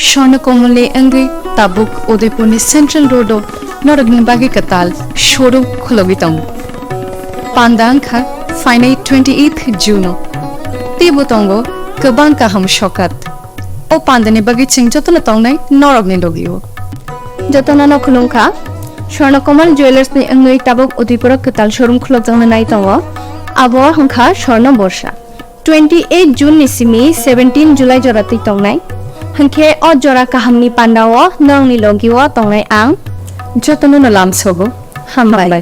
স্বর্ণকমলে অঙ্গে তাবুক উদয়পুরনি সেন্ট্রাল রোডো নরগনি বাগি কাতাল showroom খলবিতং পান্দা আংখা ফাইনাই 28 Juno তিবুতঙ্গো गोबां गाहाम सकात ओ पांदानि बागै चिं जतन तंनाय नरगनि लगियो जतन नखुलुंखा स्वर्णकमल ज्वेलार्स नि अंगै ताबक उदयपुर कताल शोरूम खुलजोंनो नाय दङ आबो हंखा स्वर्ण बर्षा 28 जुन नि सिमि 17 जुलाइ जराति तंनाय हंखे अ जरा गाहामनि पान्दाव नंनि लगियो तंनाय आं जतन न लामसोबो हामबाय